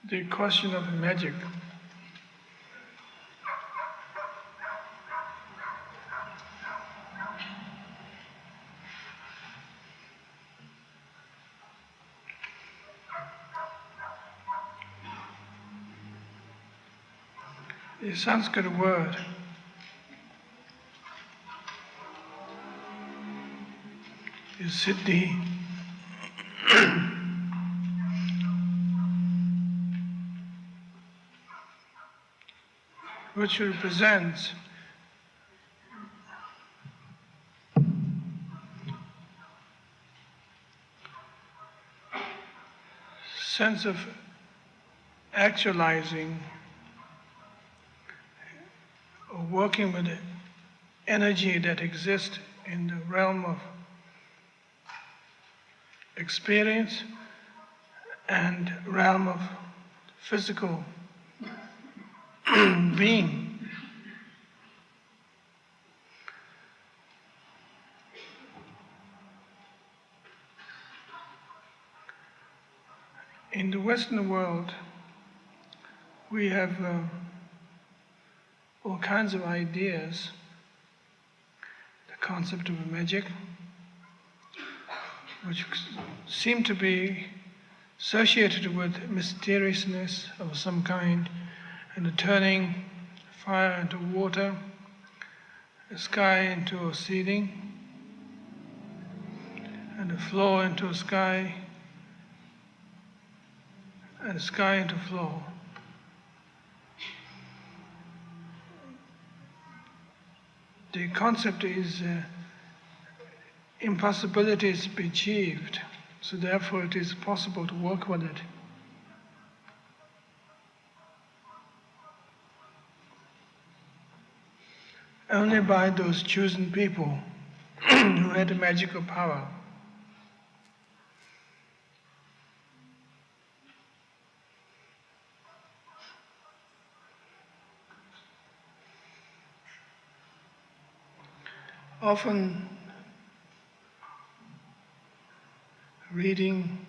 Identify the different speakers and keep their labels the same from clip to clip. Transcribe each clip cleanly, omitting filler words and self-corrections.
Speaker 1: the question of magic. The Sanskrit word is Siddhi, which represents sense of actualizing or working with the energy that exists in the realm of experience and realm of physical being. In the Western world, we have all kinds of ideas, the concept of magic, which seem to be associated with mysteriousness of some kind, and the turning fire into water, the sky into a ceiling, and the floor into a sky, and the sky into floor. The concept is impossibilities to be achieved, so therefore it is possible to work with it. Only by those chosen people who had a magical power. Often reading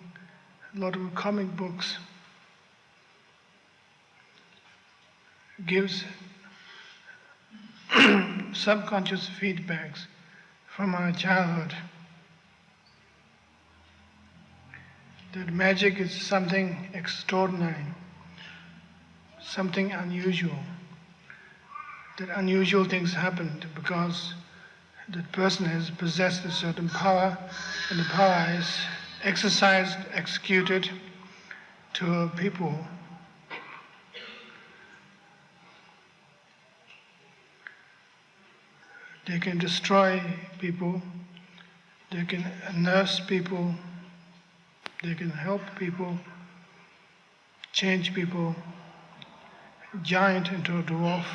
Speaker 1: a lot of comic books gives subconscious feedbacks from our childhood that magic is something extraordinary, something unusual, that unusual things happened because that person has possessed a certain power, and the power is exercised, executed to a people. They can destroy people, they can nurse people, they can help people, change people, giant into a dwarf,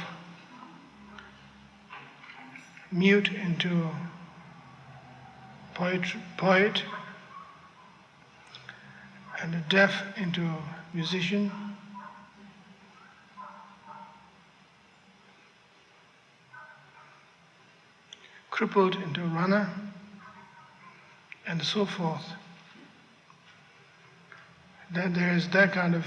Speaker 1: mute into a poet, and a deaf into a musician, crippled into a runner, and so forth. That there is that kind of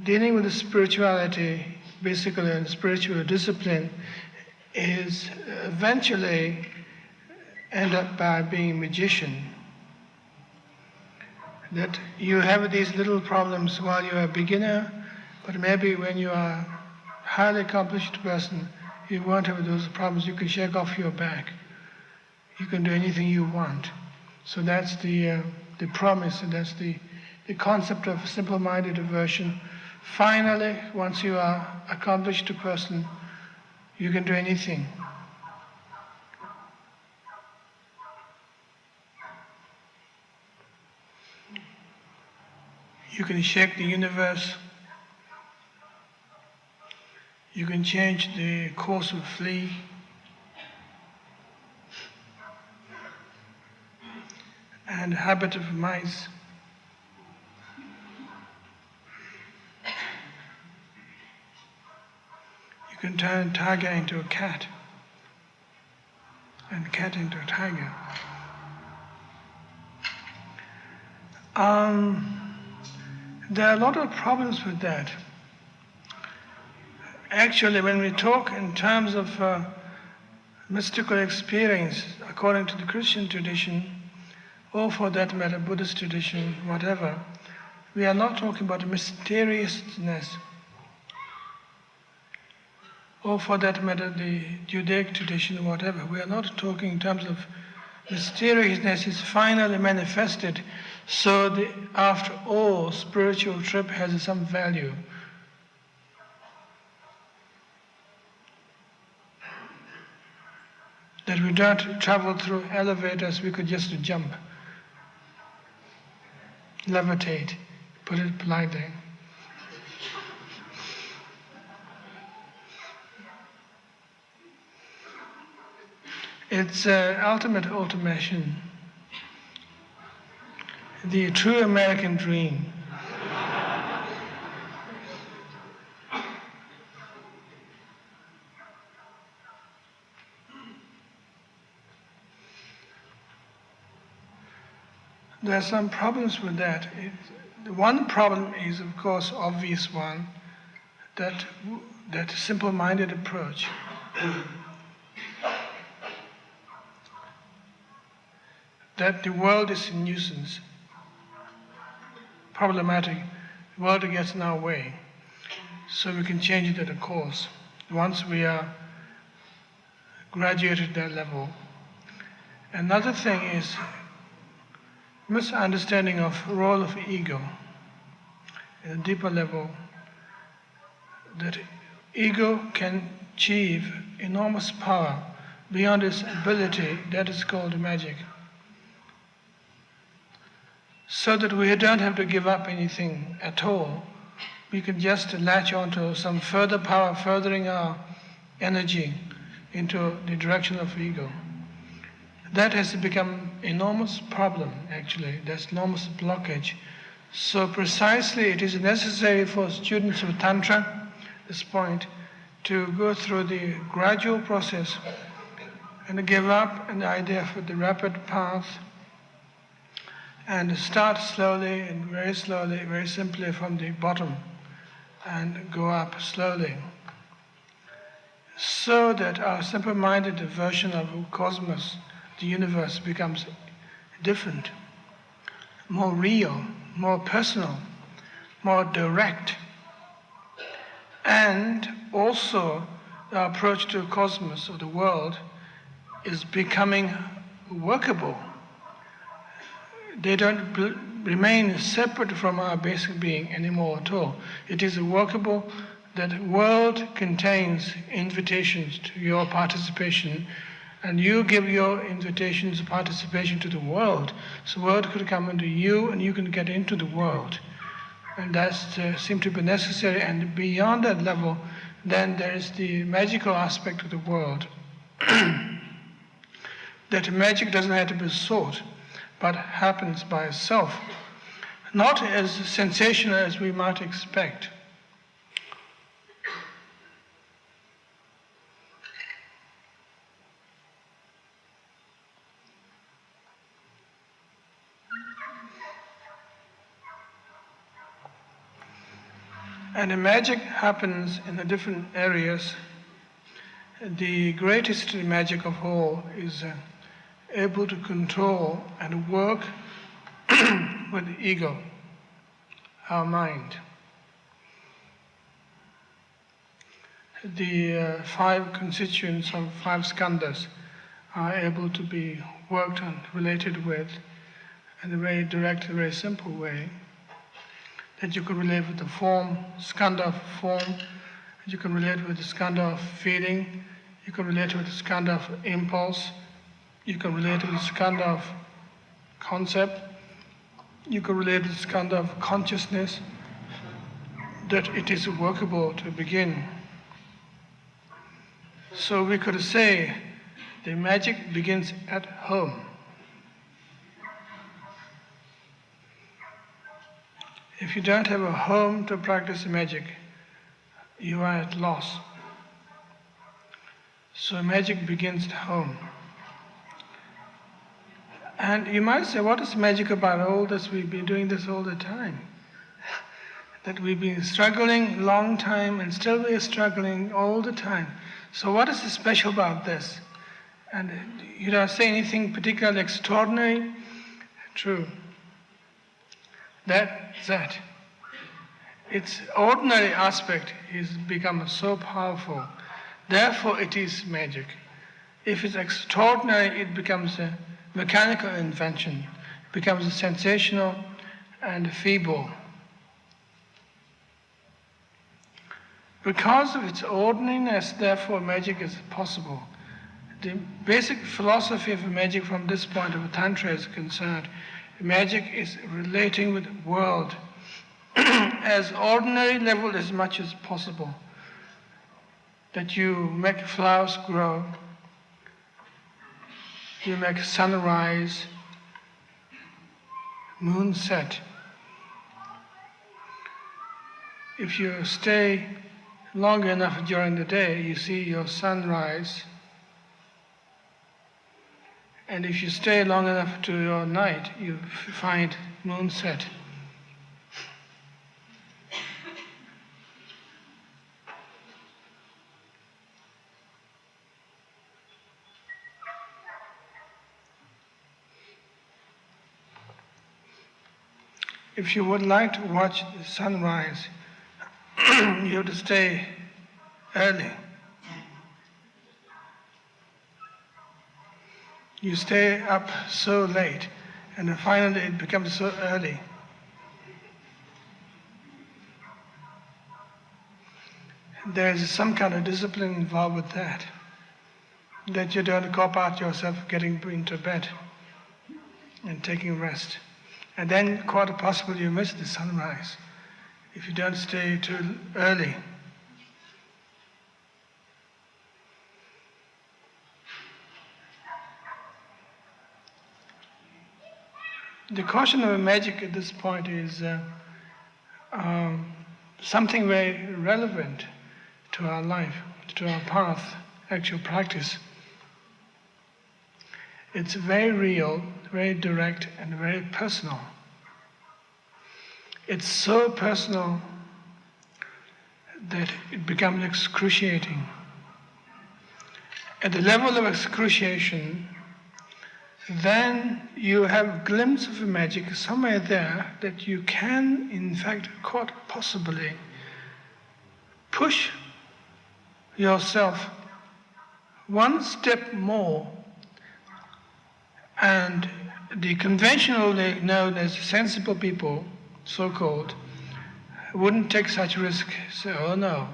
Speaker 1: dealing with the spirituality, basically, and spiritual discipline is eventually end up by being a magician. That you have these little problems while you're a beginner, but maybe when you are a highly accomplished person, you won't have those problems. You can shake off your back. You can do anything you want. So that's the promise, and that's the concept of simple-minded aversion. Finally, once you are accomplished person, you can do anything. You can shake the universe. You can change the course of a flea. And habit of mice. You can turn a tiger into a cat, and a cat into a tiger. There are a lot of problems with that. Actually, when we talk in terms of mystical experience, according to the Christian tradition, or for that matter, Buddhist tradition, whatever, we are not talking about mysteriousness. Or for that matter, the Judaic tradition, whatever. We are not talking in terms of mysteriousness is finally manifested, so after all, spiritual trip has some value. That we don't travel through elevators, we could just jump, levitate, put it politely. It's ultimate automation, the true American dream. There are some problems with that. One problem is, of course, obvious one, that simple-minded approach. That the world is a nuisance, problematic. The world gets in our way, so we can change it at a course. Once we are graduated at that level. Another thing is misunderstanding of role of ego at a deeper level, that ego can achieve enormous power beyond its ability. That is called magic. So that we don't have to give up anything at all. We can just latch onto some further power, furthering our energy into the direction of ego. That has become enormous problem, actually. That's enormous blockage. So precisely it is necessary for students of Tantra, this point, to go through the gradual process and give up an idea for the rapid path and start slowly and very simply from the bottom and go up slowly. So that our simple-minded version of cosmos, the universe, becomes different, more real, more personal, more direct. And also the approach to cosmos, or the world, is becoming workable. They don't remain separate from our basic being anymore at all. It is workable. That world contains invitations to your participation, and you give your invitations of participation to the world. So the world could come into you, and you can get into the world. And that seems to be necessary. And beyond that level, then there is the magical aspect of the world. That magic doesn't have to be sought, but happens by itself. Not as sensational as we might expect. And the magic happens in the different areas. The greatest magic of all is able to control and work with the ego, our mind. The 5 constituents of 5 skandhas are able to be worked on, related with, in a very direct, very simple way. That you can relate with the form, skandha of form, you can relate with the skandha of feeling, you can relate with the skandha of impulse, you can relate with the skandha of concept, you can relate with the skandha of consciousness, that it is workable to begin. So we could say the magic begins at home. If you don't have a home to practice magic, you are at loss. So magic begins at home. And you might say, what is magic about all this? We've been doing this all the time. That we've been struggling a long time and still we're struggling all the time. So what is special about this? And you don't say anything particularly extraordinary? True. That's that. Its ordinary aspect is become so powerful. Therefore it is magic. If it's extraordinary, it becomes a mechanical invention. It becomes sensational and feeble. Because of its ordinariness, therefore magic is possible. The basic philosophy of magic from this point of Tantra is concerned, magic is relating with the world as ordinary level as much as possible. That you make flowers grow, you make sunrise, moon set. If you stay long enough during the day, you see your sunrise. And if you stay long enough to your night, you find moonset. If you would like to watch the sunrise, you have to stay early. You stay up so late, and then finally it becomes so early. There is some kind of discipline involved with that you don't cop out yourself getting into bed and taking rest. And then quite possible you miss the sunrise if you don't stay too early. The caution of magic at this point is something very relevant to our life, to our path, actual practice. It's very real, very direct, and very personal. It's so personal that it becomes excruciating. At the level of excruciation, then you have a glimpse of a magic somewhere there that you can, in fact, quite possibly push yourself one step more, and the conventionally known as sensible people, so-called, wouldn't take such risk. Say, oh no,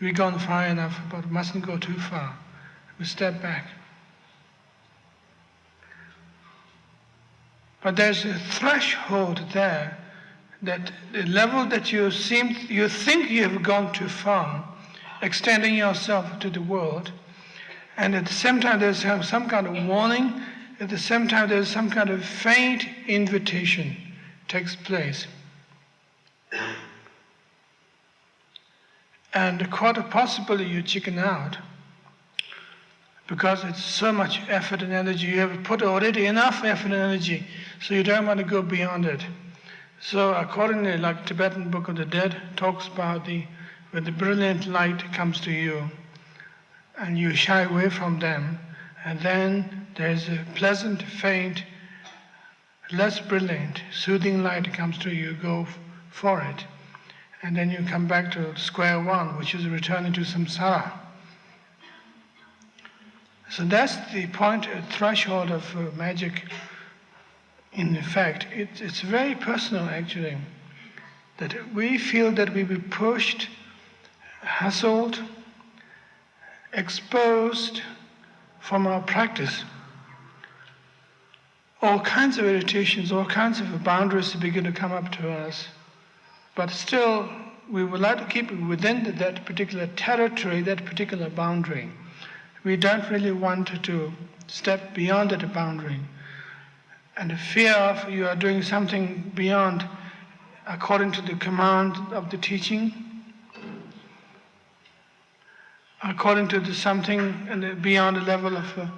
Speaker 1: we've gone far enough, but mustn't go too far. We step back. But there's a threshold there, that the level that you think you have gone too far, extending yourself to the world, and at the same time there's some kind of warning, at the same time there's some kind of faint invitation takes place. And quite possibly you chicken out, because it's so much effort and energy. You have put already enough effort and energy, so you don't want to go beyond it. So accordingly, like Tibetan Book of the Dead talks about when the brilliant light comes to you, and you shy away from them, and then there's a pleasant, faint, less brilliant, soothing light comes to you, go for it. And then you come back to square one, which is returning to samsara. So that's the point, threshold of magic. In fact, it's very personal actually, that we feel that we were pushed, hustled, exposed from our practice. All kinds of irritations, all kinds of boundaries begin to come up to us. But still, we would like to keep it within that particular territory, that particular boundary. We don't really want to step beyond that boundary. And the fear of you are doing something beyond, according to the command of the teaching, according to something beyond the level of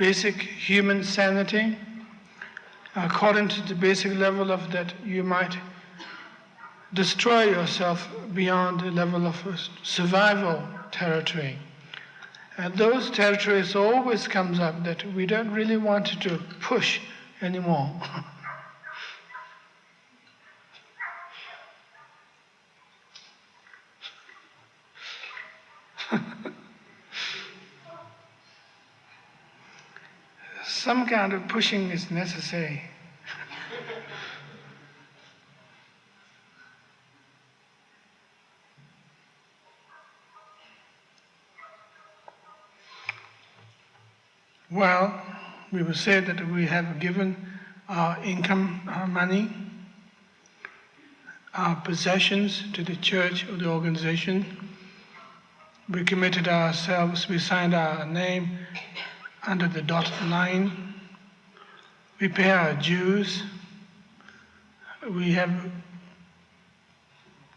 Speaker 1: basic human sanity. According to the basic level of that, you might destroy yourself beyond the level of survival territory. And those territories always comes up that we don't really want to push anymore. Some kind of pushing is necessary. Well, we will say that we have given our income, our money, our possessions to the church or the organization. We committed ourselves, we signed our name under the dotted line. We pay our dues. We have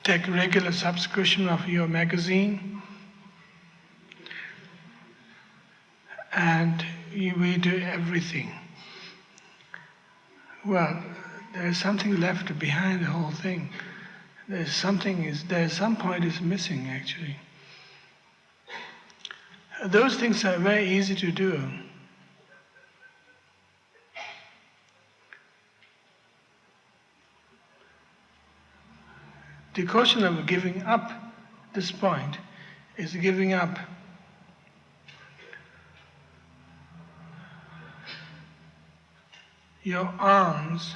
Speaker 1: take regular subscription of your magazine. And we do everything. Well, there is something left behind the whole thing. There's some point is missing actually. Those things are very easy to do. The question of giving up this point is giving up your arms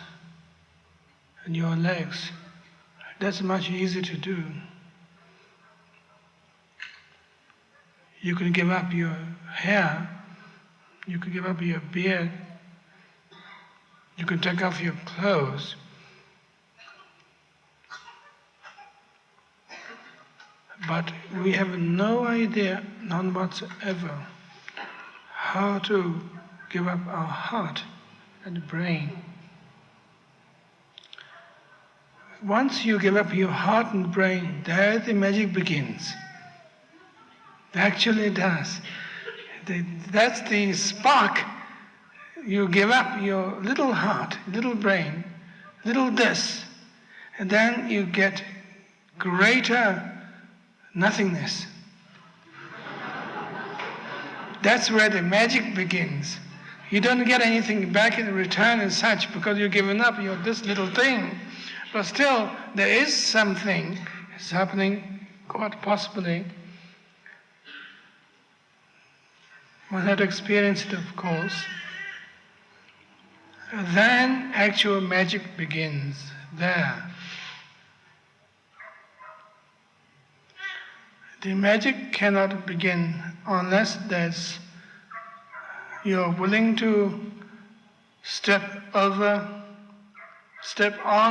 Speaker 1: and your legs. That's much easier to do. You can give up your hair, you can give up your beard, you can take off your clothes. But we have no idea, none whatsoever, how to give up our heart and brain. Once you give up your heart and brain, there the magic begins. It actually does. That's the spark. You give up your little heart, little brain, little this, and then you get greater nothingness. That's where the magic begins. You don't get anything back in return as such because you've given up your this little thing. But still, there is something is happening, quite possibly. One had experienced it, of course. Then actual magic begins there. The magic cannot begin unless you're willing to step on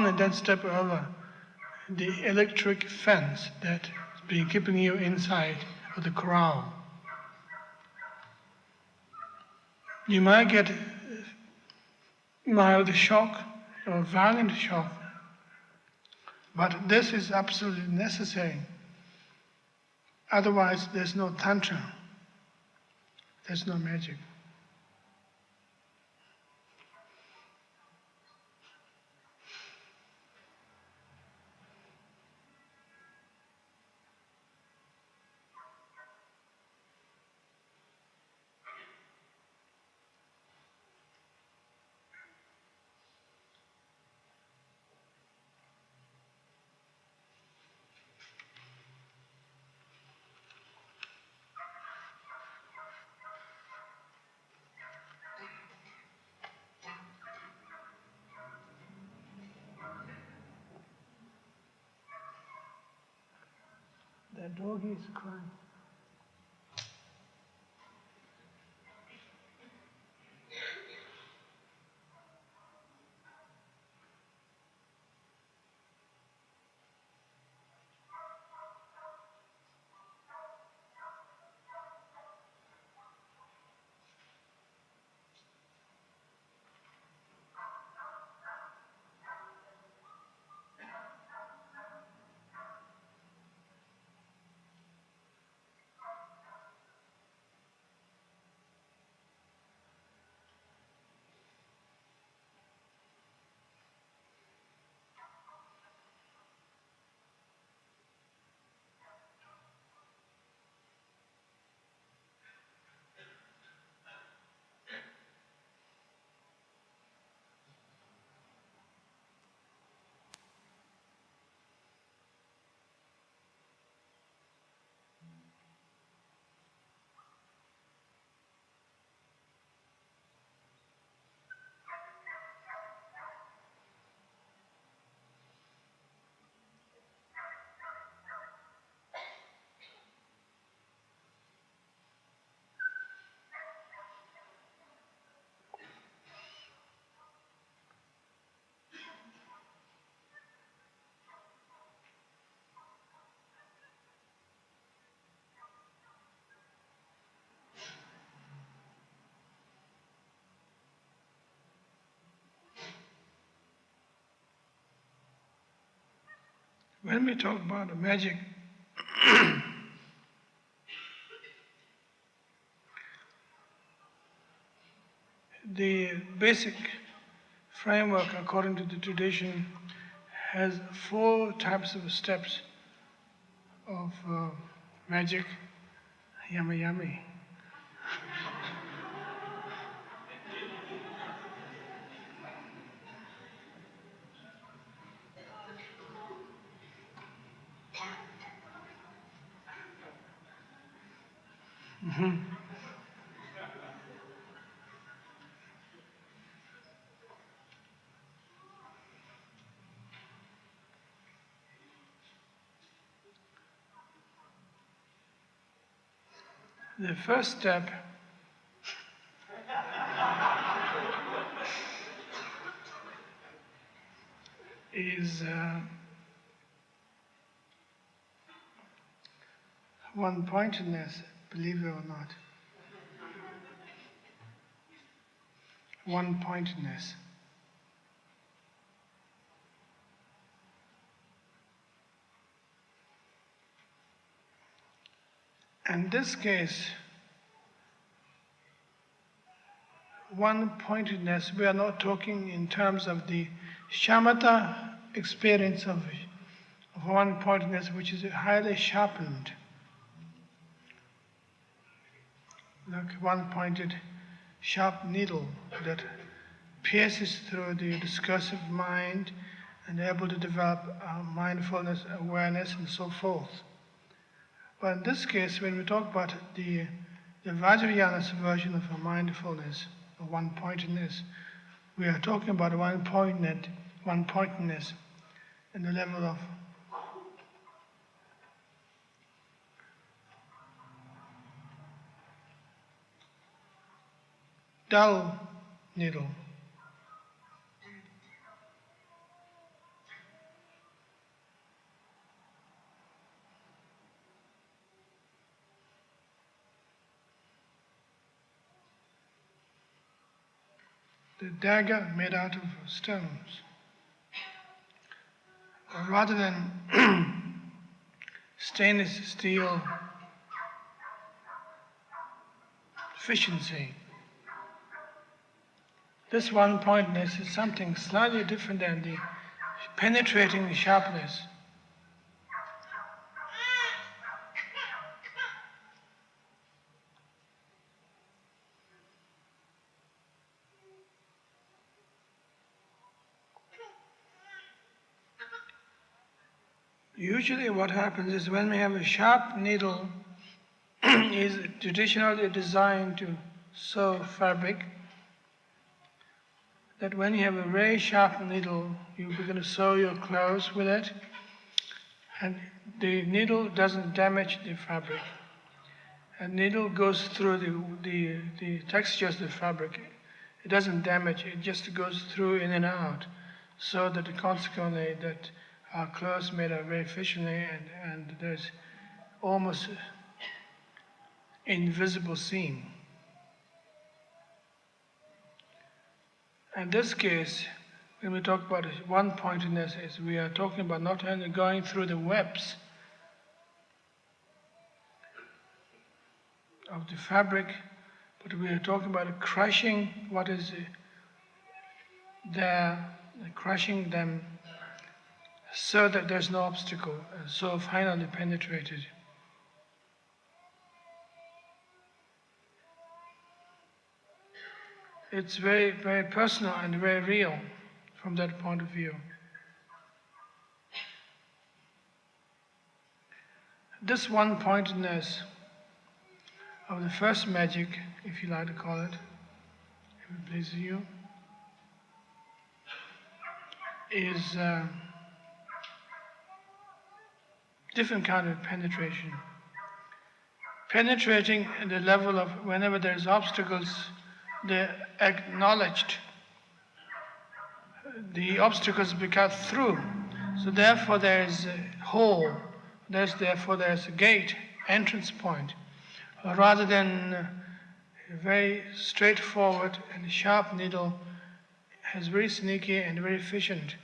Speaker 1: and then step over the electric fence that's been keeping you inside of the corral. You might get mild shock or violent shock, but this is absolutely necessary. Otherwise, there's no Tantra. There's no magic. That doggy is crying. when we talk about magic, the basic framework, according to the tradition, has 4 types of steps of magic. Yummy, yummy. The first step is one-pointedness, believe it or not. One-pointedness. In this case, one-pointedness, we are not talking in terms of the shamatha experience of one-pointedness, which is highly sharpened. Like one-pointed sharp needle that pierces through the discursive mind and able to develop mindfulness, awareness, and so forth. But in this case, when we talk about the Vajrayanas version of a mindfulness, or one-pointedness, we are talking about one-pointedness in the level of dull needle. The dagger made out of stones. Rather than stainless steel efficiency, this one-pointedness is something slightly different than the penetrating sharpness. Usually what happens is when we have a sharp needle is traditionally designed to sew fabric, that when you have a very sharp needle, you begin to sew your clothes with it, and the needle doesn't damage the fabric. A needle goes through the textures of the fabric. It doesn't damage, it just goes through in and out, so that consequently that our clothes made are very efficiently and there's almost invisible seam. In this case, when we talk about one-pointedness, is we are talking about not only going through the webs of the fabric, but we are talking about crushing what is there, crushing them so that there's no obstacle, so finally penetrated. It's very, very personal and very real from that point of view. This one-pointedness of the first magic, if you like to call it, if it pleases you, is different kind of penetration. Penetrating at the level of whenever there's obstacles, they're acknowledged. The obstacles be cut through. So therefore there is a hole, therefore there's a gate, entrance point. Rather than a very straightforward and sharp needle is very sneaky and very efficient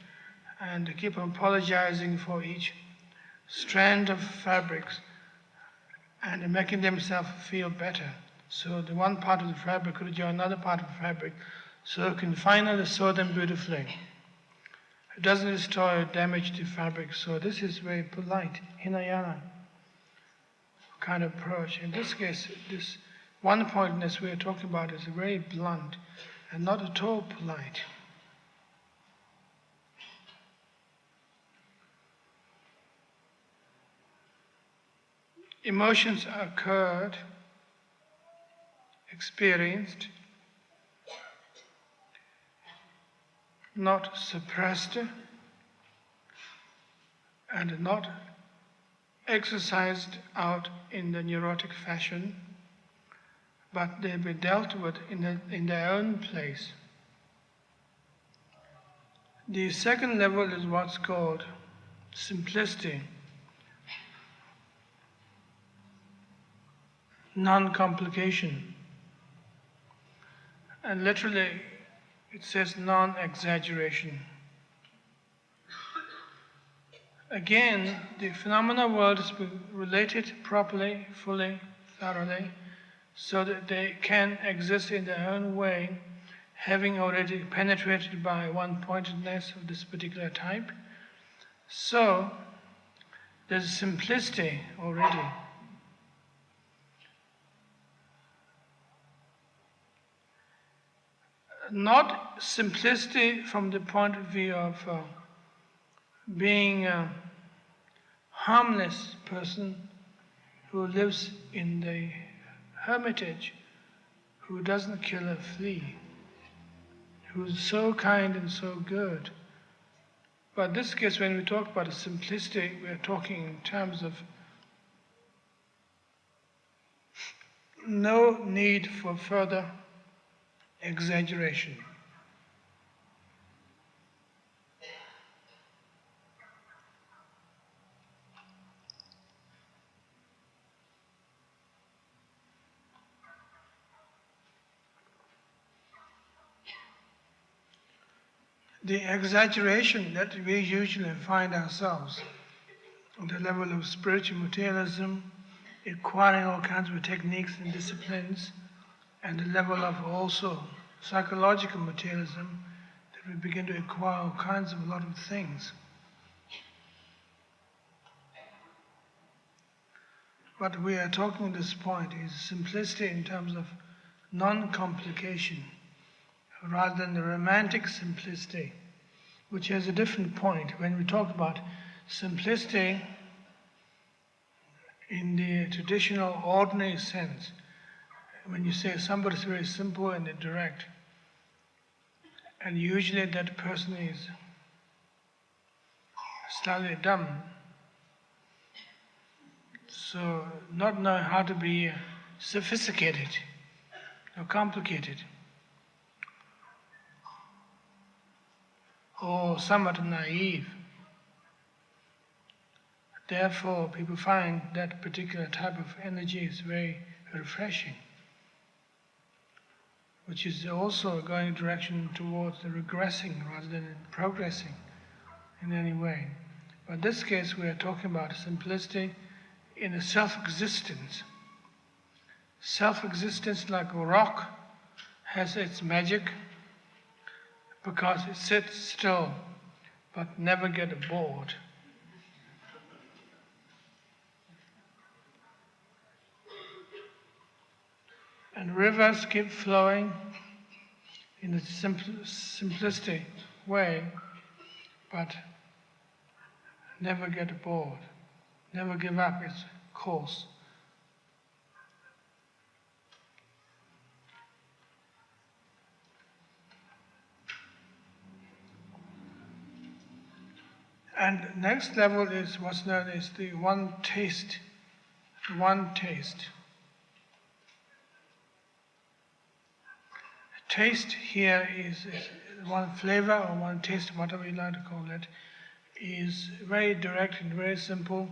Speaker 1: and keep on apologizing for each strand of fabrics and making themselves feel better. So the one part of the fabric could join another part of the fabric, so you can finally sew them beautifully. It doesn't destroy or damage the fabric, so this is very polite, Hinayana kind of approach. In this case, this one-pointedness we are talking about is very blunt and not at all polite. Emotions occurred, experienced, not suppressed, and not exercised out in the neurotic fashion, but they be dealt with in their own place. The second level is what's called simplicity, non-complication, and literally it says non-exaggeration. Again, the phenomena world is related properly, fully, thoroughly, so that they can exist in their own way, having already penetrated by one-pointedness of this particular type. So, there's simplicity already. Not simplicity from the point of view of being a harmless person who lives in the hermitage, who doesn't kill a flea, who's so kind and so good. But in this case, when we talk about simplicity, we are talking in terms of no need for further exaggeration. The exaggeration that we usually find ourselves on the level of spiritual materialism, acquiring all kinds of techniques and disciplines, and the level of also psychological materialism, that we begin to acquire all kinds of a lot of things. What we are talking at this point is simplicity in terms of non-complication, rather than the romantic simplicity, which has a different point. When we talk about simplicity in the traditional ordinary sense, when you say somebody's very simple and direct, and usually that person is slightly dumb, so not knowing how to be sophisticated or complicated, or somewhat naive. Therefore, people find that particular type of energy is very refreshing, which is also going in direction towards the regressing rather than progressing in any way. But in this case, we are talking about simplicity in a self-existence. Self-existence, like a rock, has its magic because it sits still but never get bored. And rivers keep flowing in a simplistic way, but never get bored, never give up its course. And next level is what's known as the one taste. One taste. Taste here is one flavor or one taste, whatever you like to call it, is very direct and very simple.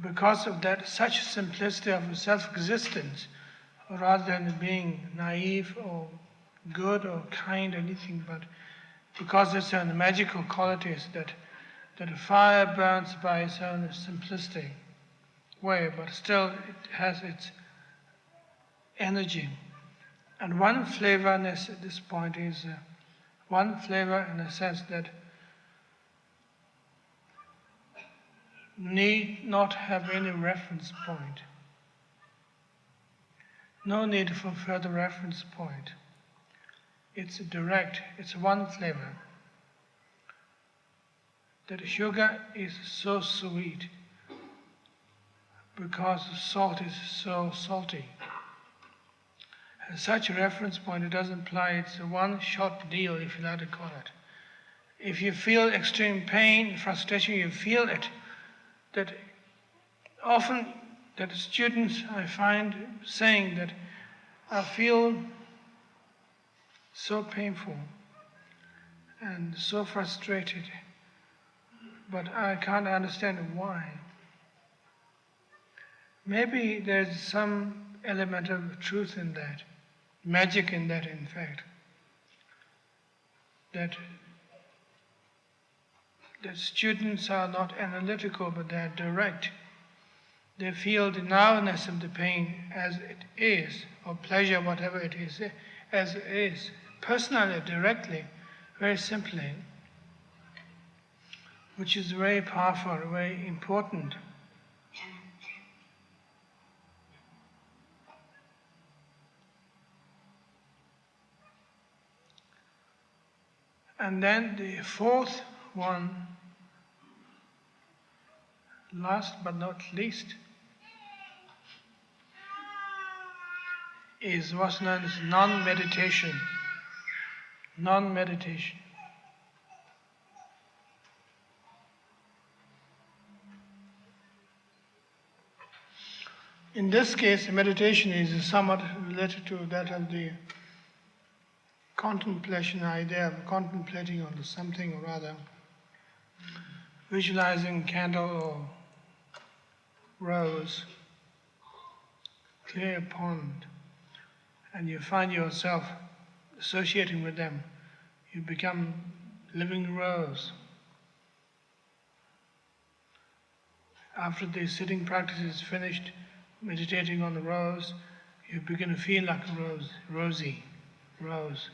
Speaker 1: Because of that, such simplicity of self-existence, rather than being naive or good or kind or anything, but because it's the magical qualities that that a fire burns by its own simplistic way, but still it has its energy. And one flavorness at this point is one flavor in the sense that need not have any reference point. No need for further reference point. It's direct, it's one flavor. That sugar is so sweet because the salt is so salty. As such a reference point, it doesn't imply it's a one-shot deal, if you like to call it. If you feel extreme pain, frustration, you feel it. That often that students I find saying that I feel so painful and so frustrated, but I can't understand why. Maybe there's some element of truth in that, magic in that, in fact, that students are not analytical, but they're direct. They feel the nowness of the pain as it is, or pleasure, whatever it is, as it is, personally, directly, very simply, which is very powerful, very important. And then the fourth one, last but not least, is what's known as non-meditation. Non-meditation. In this case, meditation is somewhat related to that of the contemplation idea of contemplating on something or other, visualizing candle or rose, clear pond, and you find yourself associating with them. You become living rose. After the sitting practice is finished, meditating on the rose, you begin to feel like a rose, rosy, rose.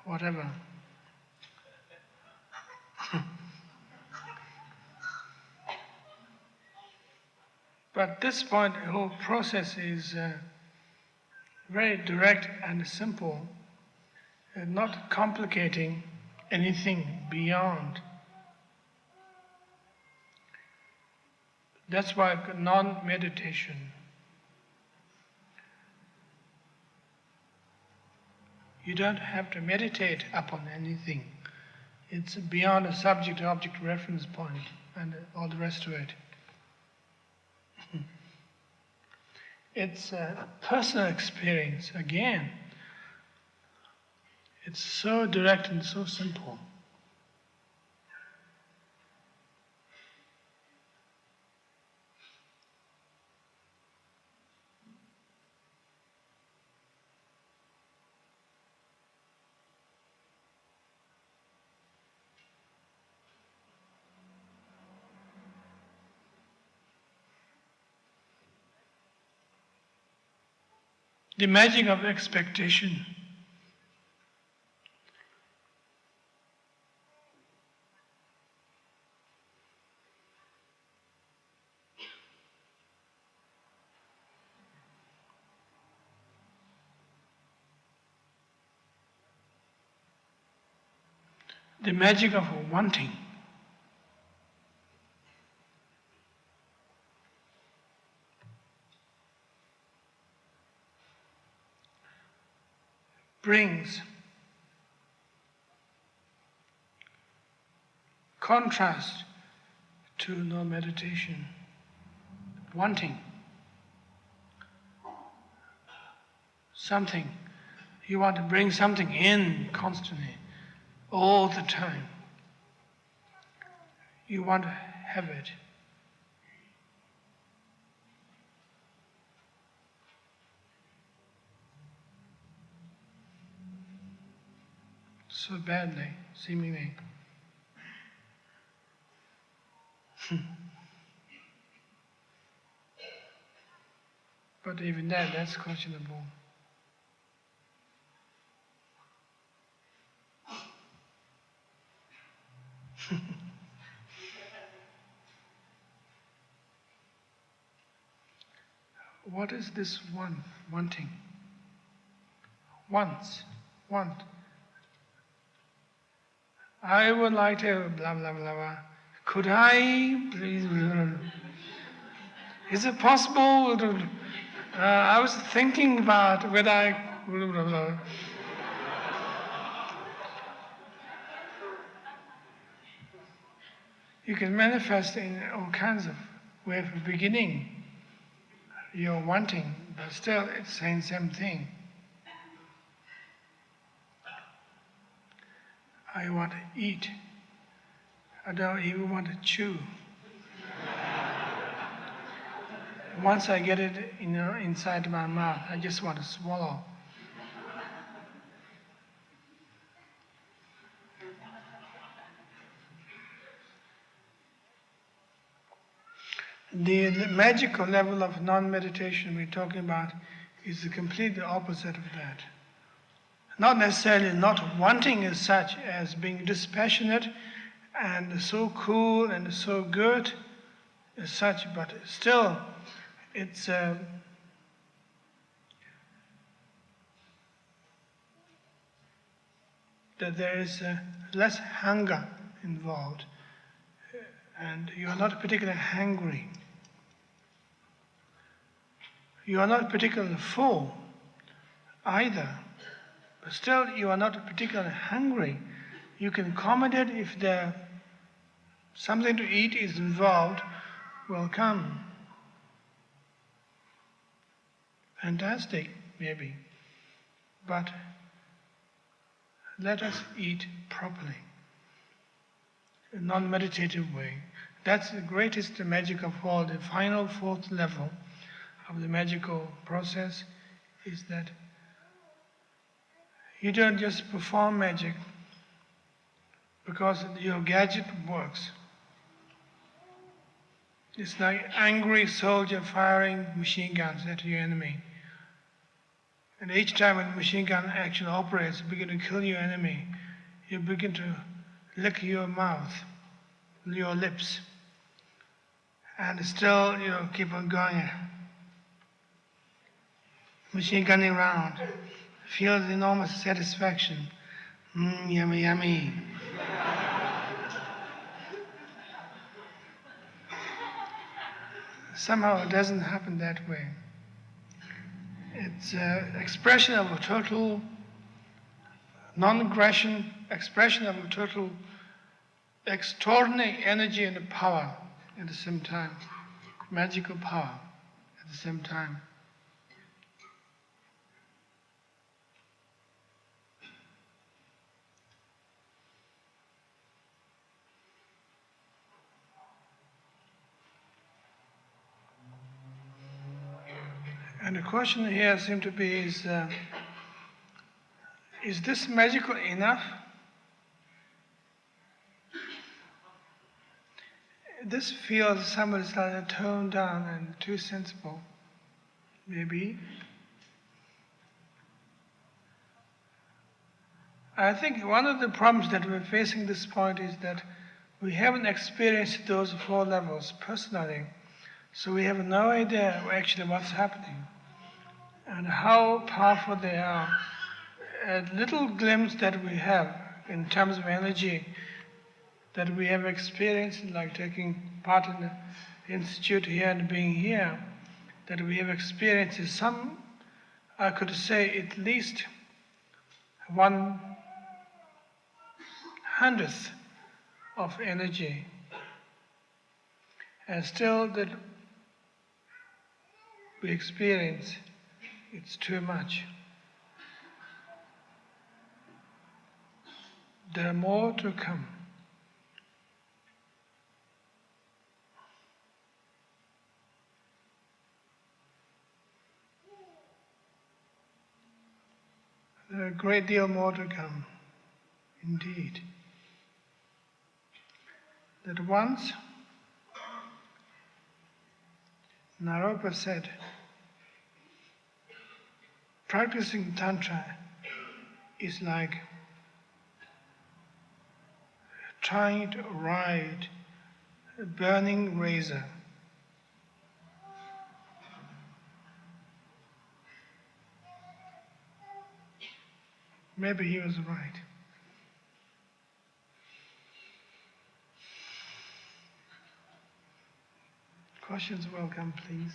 Speaker 1: Whatever. But at this point, the whole process is very direct and simple, and not complicating anything beyond. That's why non-meditation. You don't have to meditate upon anything. It's beyond a subject-object reference point and all the rest of it. It's a personal experience, again. It's so direct and so simple. The magic of expectation. The magic of wanting. Brings contrast to no meditation. Wanting something. You want to bring something in constantly, all the time. You want to have it. so badly, seemingly. But even that's questionable. What is this wanting? Want. I would like to blah blah blah blah. Could I please? Is it possible? I was thinking about whether I. Blah, blah, blah. You can manifest in all kinds of ways. From the beginning, you're wanting, but still it's saying the same thing. I want to eat. I don't even want to chew. Once I get it, inside my mouth, I just want to swallow. The magical level of non-meditation we're talking about is the complete opposite of that. Not necessarily not wanting as such as being dispassionate and so cool and so good as such, but still it's that there is less hunger involved, and you are not particularly hungry. You are not particularly full either, but still you are not particularly hungry. You can accommodate if there something to eat is involved, will come. Fantastic, maybe, but let us eat properly, a non-meditative way. That's the greatest magic of all. The final fourth level of the magical process is that you don't just perform magic because your gadget works. It's like angry soldier firing machine guns at your enemy. And each time when machine gun action operates, you begin to kill your enemy. You begin to lick your mouth, your lips, and still keep on going. Machine gunning around, feels enormous satisfaction. Yummy, yummy. Somehow it doesn't happen that way. It's an expression of a total non-aggression, expression of a total extraordinary energy and power at the same time, magical power at the same time. And the question here seems to be is this magical enough? This feels somebody's slightly toned down and too sensible, maybe. I think one of the problems that we're facing at this point is that we haven't experienced those four levels personally, so we have no idea actually what's happening and how powerful they are. A little glimpse that we have in terms of energy that we have experienced, like taking part in the institute here and being here, that we have experienced is some, I could say at least 1/100th of energy. And still that we experience, it's too much. There are more to come. There are a great deal more to come indeed. That once Naropa said, practicing Tantra is like trying to ride a burning razor. Maybe he was right. Questions welcome, please.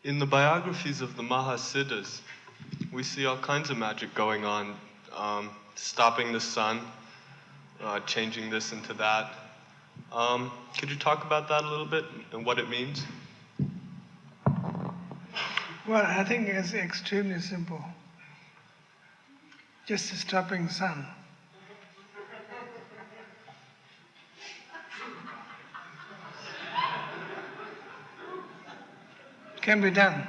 Speaker 2: In the biographies of the Mahasiddhas, we see all kinds of magic going on, stopping the sun, changing this into that. Could you talk about that a little bit and what it means?
Speaker 1: Well, I think it's extremely simple. Just a stopping sun. Can be done.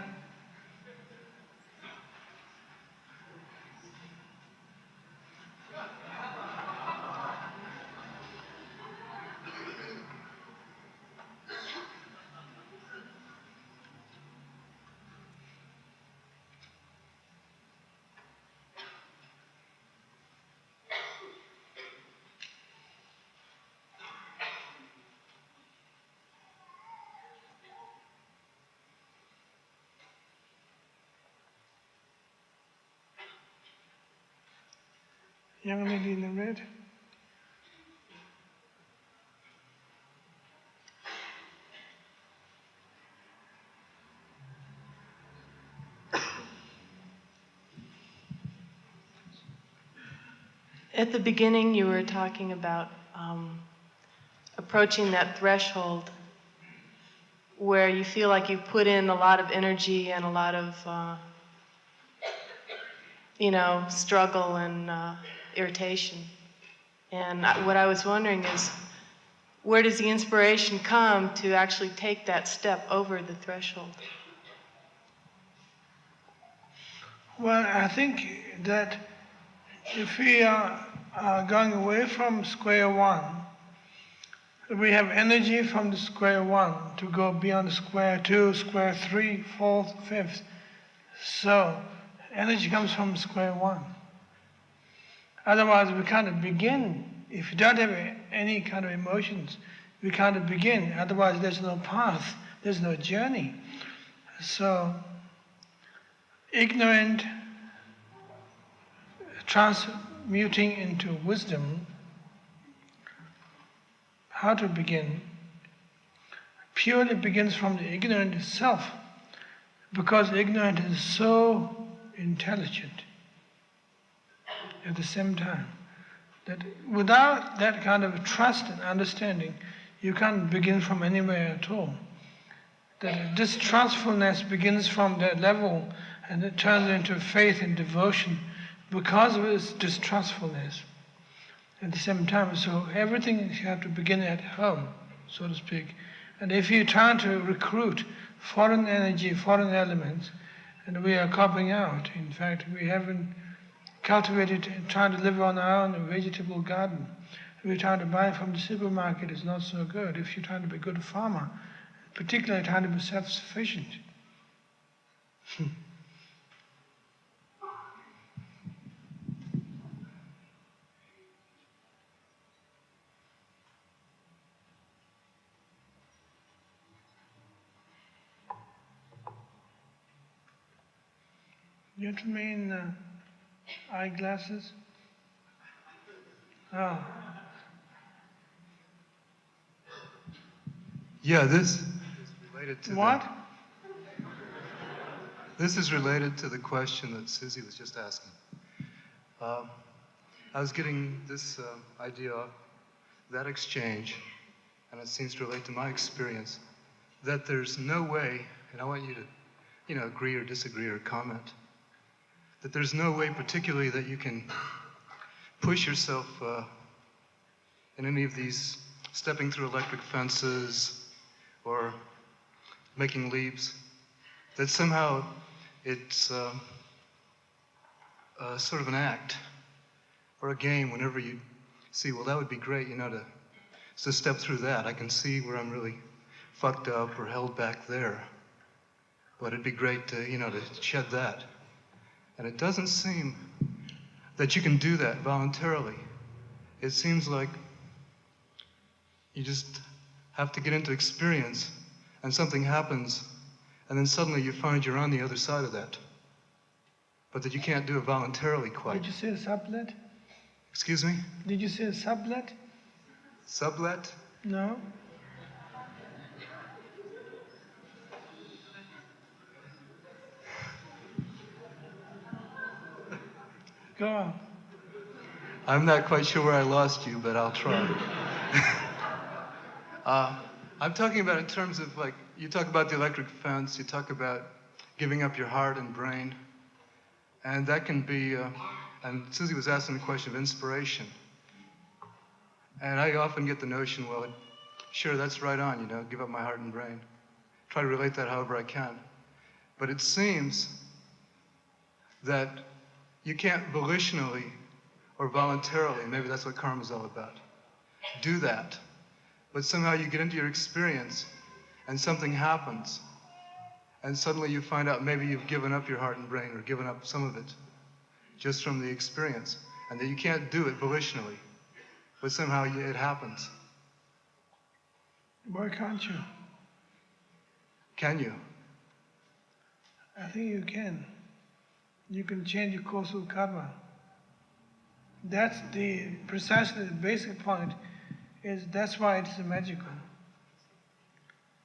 Speaker 1: Young lady in the red.
Speaker 3: At the beginning, you were talking about approaching that threshold where you feel like you put in a lot of energy and a lot of, struggle and irritation. And what I was wondering is, where does the inspiration come to actually take that step over the threshold?
Speaker 1: Well, I think that if we are going away from square one, we have energy from the square one to go beyond square two, square three, fourth, fifth. So energy comes from square one. Otherwise, we can't begin. If you don't have any kind of emotions, we can't begin. Otherwise, there's no path, there's no journey. So, ignorant transmuting into wisdom, how to begin? Purely begins from the ignorant itself, because the ignorant is so intelligent at the same time that without that kind of trust and understanding, you can't begin from anywhere at all. That distrustfulness begins from that level and it turns into faith and devotion because of its distrustfulness at the same time. So everything you have to begin at home, so to speak. And if you try to recruit foreign energy, foreign elements, and we are copping out. In fact, we haven't cultivated, trying to live on our own vegetable garden. We're trying to buy from the supermarket is not so good. If you're trying to be a good farmer, particularly trying to be self-sufficient. Gentlemen, eyeglasses. Oh.
Speaker 4: Yeah, this is related to
Speaker 1: What?
Speaker 4: This is related to the question that Siddhi was just asking. I was getting this idea of that exchange, and it seems to relate to my experience, that there's no way, and I want you to, agree or disagree or comment, that there's no way particularly that you can push yourself in any of these stepping through electric fences or making leaps, that somehow it's sort of an act or a game whenever you see, well, that would be great, to step through that. I can see where I'm really fucked up or held back there. But it'd be great to, to shed that. And it doesn't seem that you can do that voluntarily. It seems like you just have to get into experience and something happens and then suddenly you find you're on the other side of that. But that you can't do it voluntarily quite.
Speaker 1: Did you say sublet?
Speaker 4: Excuse me?
Speaker 1: Did you say sublet?
Speaker 4: Sublet?
Speaker 1: No. Go on.
Speaker 4: I'm not quite sure where I lost you, but I'll try. I'm talking about in terms of you talk about the electric fence, you talk about giving up your heart and brain, and that can be, and Siddhi was asking the question of inspiration. And I often get the notion, well, sure, that's right on, give up my heart and brain. Try to relate that however I can. But it seems that you can't volitionally or voluntarily, maybe that's what karma's all about, do that. But somehow you get into your experience and something happens and suddenly you find out maybe you've given up your heart and brain or given up some of it just from the experience and that you can't do it volitionally, but somehow it happens.
Speaker 1: Why can't you?
Speaker 4: Can you?
Speaker 1: I think you can. You can change your course of karma. That's precisely the basic point, that's why it's magical.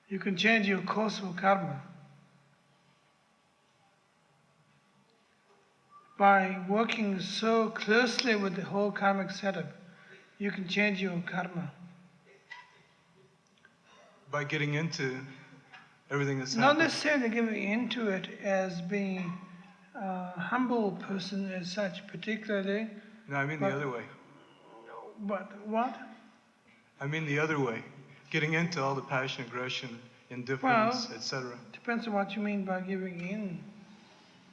Speaker 1: You can change your course of karma by working so closely with the whole karmic setup. You can change your karma.
Speaker 4: By getting into everything that's
Speaker 1: Not
Speaker 4: happening?
Speaker 1: necessarily giving into it as being a humble person as such, particularly.
Speaker 4: No, I mean the other way.
Speaker 1: But what?
Speaker 4: I mean the other way. Getting into all the passion, aggression, indifference, etc.
Speaker 1: Depends on what you mean by giving in.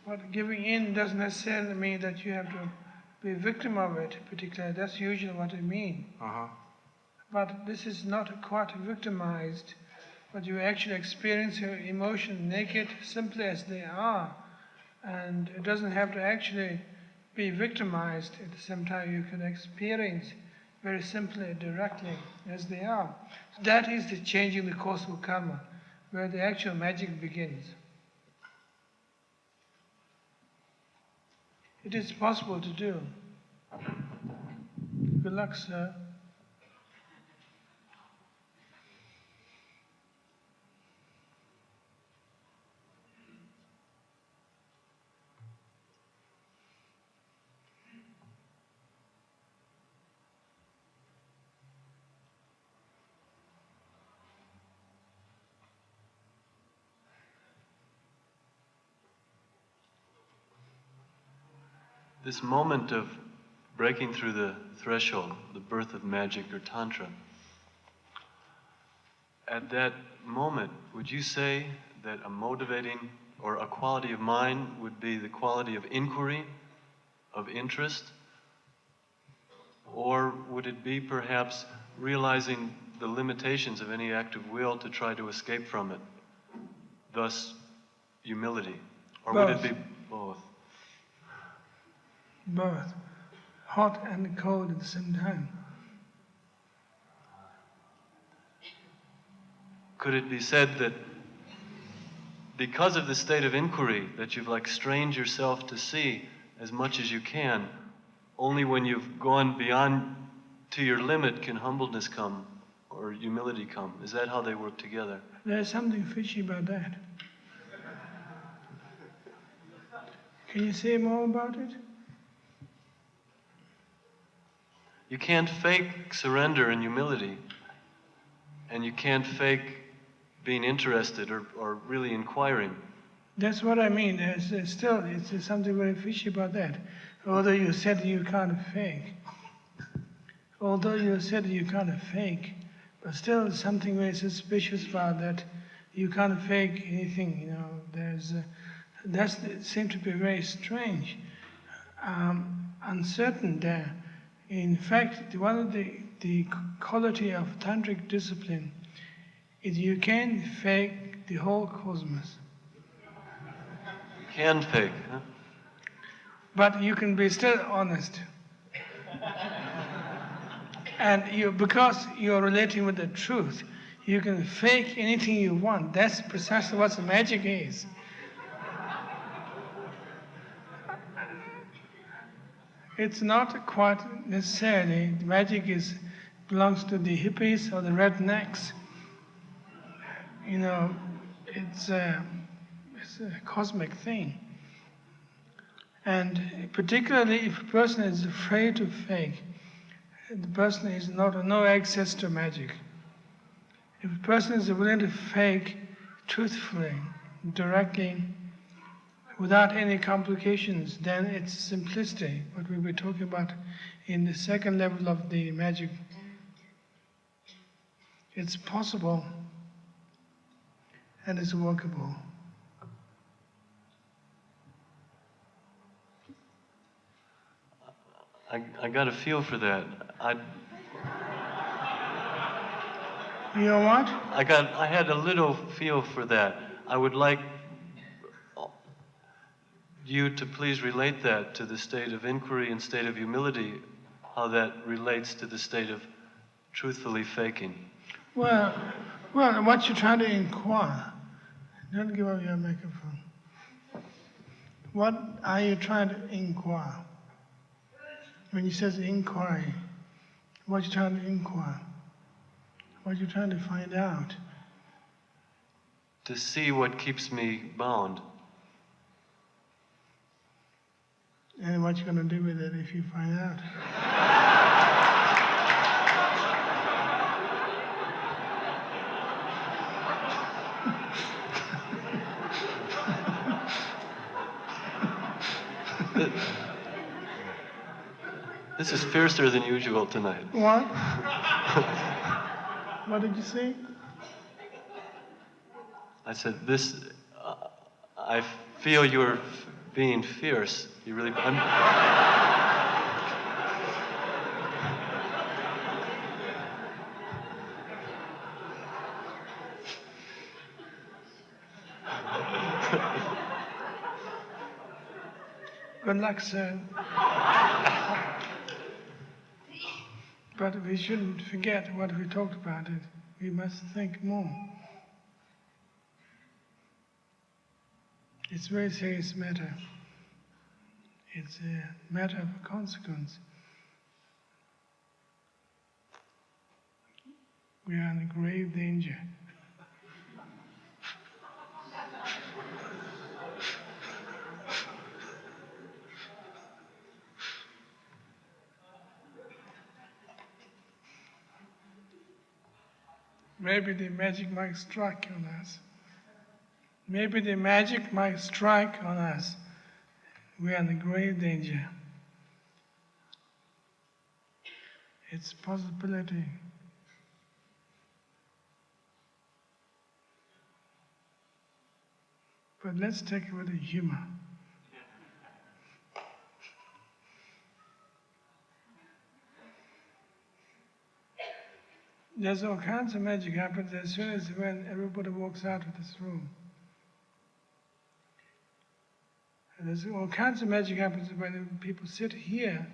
Speaker 1: But giving in doesn't necessarily mean that you have to be a victim of it, particularly. That's usually what I mean. But this is not quite victimized, but you actually experience your emotion naked, simply as they are. And it doesn't have to actually be victimized. At the same time, you can experience very simply, directly, as they are. That is the changing the course of karma, where the actual magic begins. It is possible to do. Good luck, sir.
Speaker 5: This moment of breaking through the threshold, the birth of magic or Tantra, at that moment, would you say that a motivating or a quality of mind would be the quality of inquiry, of interest? Or would it be perhaps realizing the limitations of any act of will to try to escape from it, thus humility? Or would it be both?
Speaker 1: Both. Hot and cold at the same time.
Speaker 5: Could it be said that because of the state of inquiry that you've strained yourself to see as much as you can, only when you've gone beyond to your limit can humbleness come? or humility come? Is that how they work together?
Speaker 1: There's something fishy about that. Can you say more about it?
Speaker 5: You can't fake surrender and humility, and you can't fake being interested or really inquiring.
Speaker 1: That's what I mean. There's still it's something very fishy about that. Although you said you can't fake. But still something very suspicious about that. You can't fake anything, you know. That seems to be very strange, uncertain there. In fact, one of the quality of tantric discipline is you can fake the whole cosmos.
Speaker 5: Can fake, huh?
Speaker 1: But you can be still honest. And because you're relating with the truth, you can fake anything you want. That's precisely what the magic is. It's not quite necessarily, magic belongs to the hippies or the rednecks. You know, it's a cosmic thing. And particularly if a person is afraid to fake, the person is no access to magic. If a person is willing to fake truthfully, directly, without any complications, then it's simplicity, what we were talking about in the second level of the magic. It's possible and it's workable.
Speaker 5: I got a feel for that.
Speaker 1: You know what?
Speaker 5: I had a little feel for that. I would like you to please relate that to the state of inquiry and state of humility, how that relates to the state of truthfully faking.
Speaker 1: Well, what you're trying to inquire, don't give up your microphone. What are you trying to inquire? When you say inquiry, what you trying to inquire? What you trying to find out?
Speaker 5: To see what keeps me bound.
Speaker 1: And what you going to do with it if you find out?
Speaker 5: This is fiercer than usual tonight.
Speaker 1: What? What did you say?
Speaker 5: I said, I feel you're being fierce. You really...
Speaker 1: Good luck, sir. But we shouldn't forget what we talked about it. We must think more. It's a very serious matter. It's a matter of consequence. We are in grave danger. Maybe the magic might strike on us. Maybe the magic might strike on us. We are in grave danger. It's a possibility. But let's take it with a humor. There's all kinds of magic happens as soon as when everybody walks out of this room. And there's all kinds of magic happens when people sit here.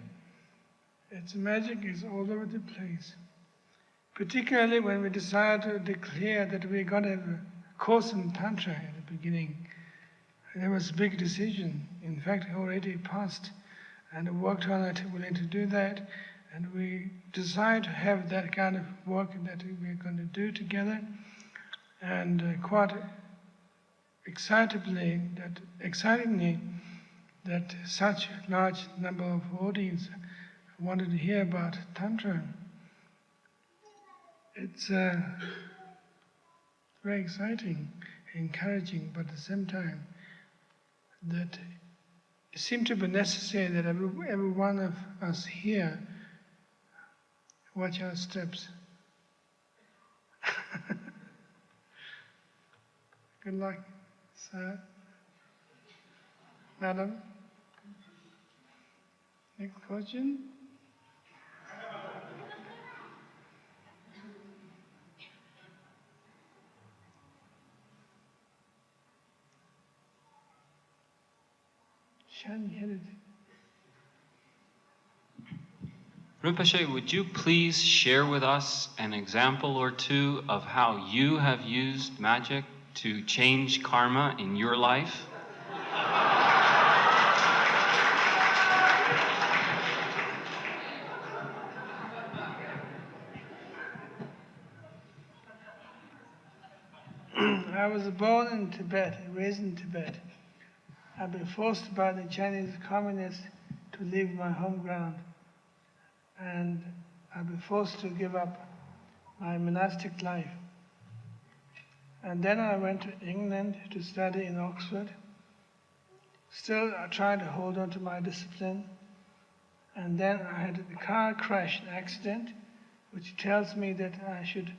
Speaker 1: It's magic is all over the place. Particularly when we decide to declare that we're going to have a course in Tantra at the beginning. There was a big decision. In fact, already passed and worked on it, willing to do that. And we decide to have that kind of work that we're going to do together. And quite excitingly, that such a large number of audience wanted to hear about Tantra. It's very exciting, encouraging, but at the same time, that it seemed to be necessary that every one of us here watch our steps. Good luck, sir. Madam. Next question. Shiny-headed.
Speaker 6: Rinpoche, would you please share with us an example or two of how you have used magic to change karma in your life?
Speaker 1: I was born in Tibet, raised in Tibet. I've been forced by the Chinese communists to leave my home ground. And I've been forced to give up my monastic life. And then I went to England to study in Oxford. Still, I tried to hold on to my discipline. And then I had a car crash, an accident, which tells me that I should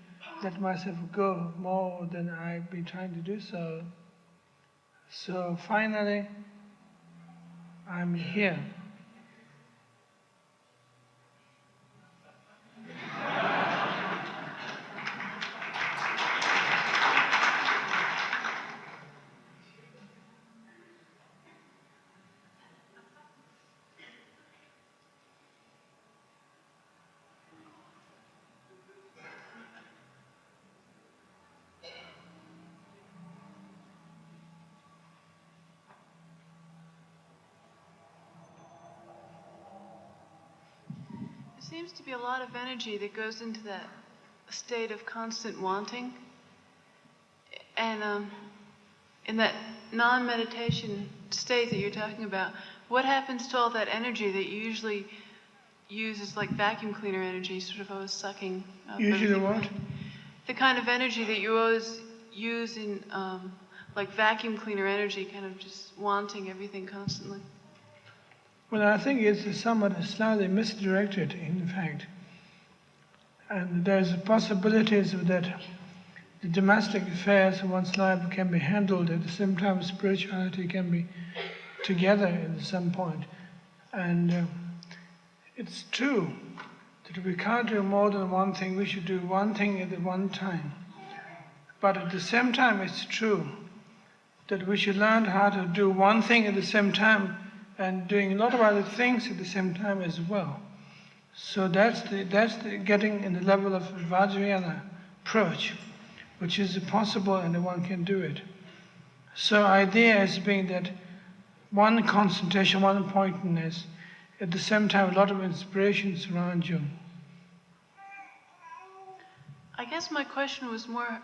Speaker 1: let myself go more than I've been trying to do so. So finally, I'm here.
Speaker 3: There seems to be a lot of energy that goes into that state of constant wanting. And in that non-meditation state that you're talking about, what happens to all that energy that you usually use as like vacuum cleaner energy, sort of always sucking up
Speaker 1: Usually
Speaker 3: everything?
Speaker 1: what?
Speaker 3: The kind of energy that you always use in like vacuum cleaner energy, kind of just wanting everything constantly.
Speaker 1: Well, I think it's somewhat slightly misdirected, in fact. And there's possibilities that the domestic affairs of one's life can be handled at the same time spirituality can be together at some point. And it's true that we can't do more than one thing. We should do one thing at one time. But at the same time, it's true that we should learn how to do one thing at the same time and doing a lot of other things at the same time as well. So that's the getting in the level of Vajrayana approach, which is possible and one can do it. So idea is being that one concentration, one pointedness, at the same time a lot of inspiration surround you.
Speaker 3: I guess my question was more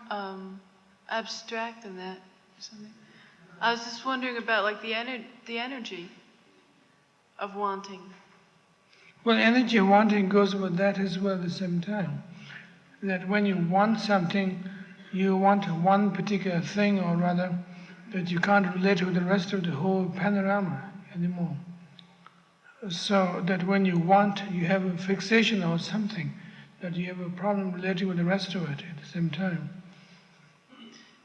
Speaker 3: abstract than that or something. I was just wondering about like the energy of wanting.
Speaker 1: Well, energy of wanting goes with that as well at the same time. That when you want something, you want one particular thing, or rather, that you can't relate with the rest of the whole panorama anymore. So that when you want, you have a fixation on something, that you have a problem relating with the rest of it at the same time.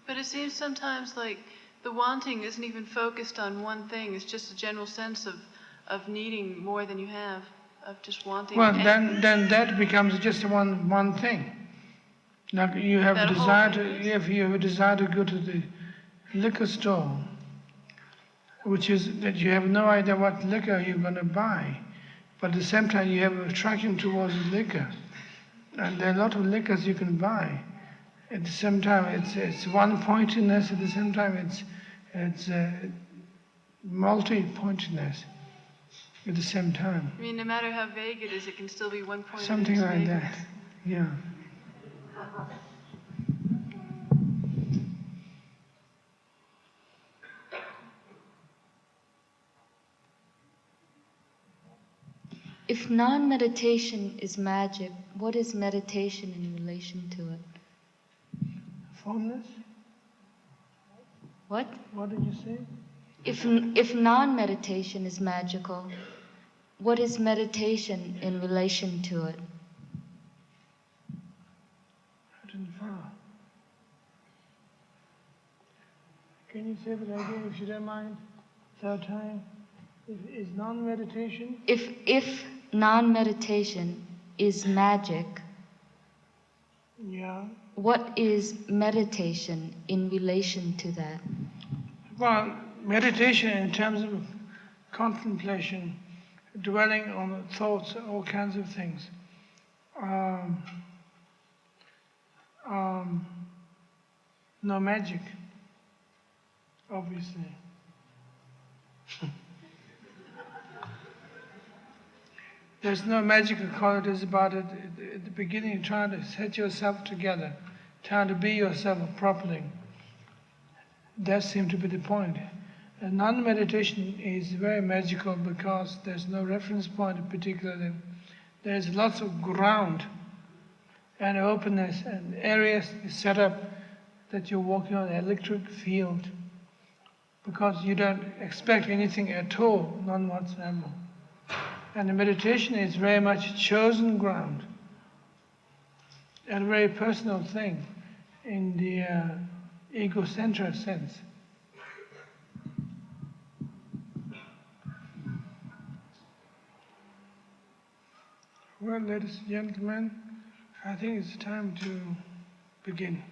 Speaker 3: But it seems sometimes like the wanting isn't even focused on one thing. It's just a general sense of needing more than you have, of just wanting.
Speaker 1: Well, then that becomes just one thing. Like you have a desire if you have a desire to go to the liquor store, which is that you have no idea what liquor you're going to buy, but at the same time you have a attraction towards liquor, and there are a lot of liquors you can buy. At the same time, it's one-pointedness. At the same time, it's multi-pointedness. at the same time.
Speaker 3: I mean, no matter how vague it is, it can still be one point
Speaker 1: Something
Speaker 3: of
Speaker 1: like
Speaker 3: vagueness.
Speaker 1: that. Yeah.
Speaker 7: If non-meditation is magic, what is meditation in relation to it?
Speaker 1: Formless?
Speaker 7: What?
Speaker 1: What did you say?
Speaker 7: If non-meditation is magical, what is meditation in relation to it?
Speaker 1: I didn't follow. Can you say that again, if you don't mind? Third time. Is non-meditation?
Speaker 7: If non-meditation is magic,
Speaker 1: Yeah.
Speaker 7: what is meditation in relation to that?
Speaker 1: Well, meditation in terms of contemplation, dwelling on the thoughts, all kinds of things. No magic, obviously. There's no magical qualities about it. At the beginning, trying to set yourself together, trying to be yourself properly. That seems to be the point. And non-meditation is very magical because there's no reference point in particular. There's lots of ground and openness and areas set up that you're walking on an electric field because you don't expect anything at all, none whatsoever. And the meditation is very much chosen ground and a very personal thing in the egocentric sense. Well, ladies and gentlemen, I think it's time to begin.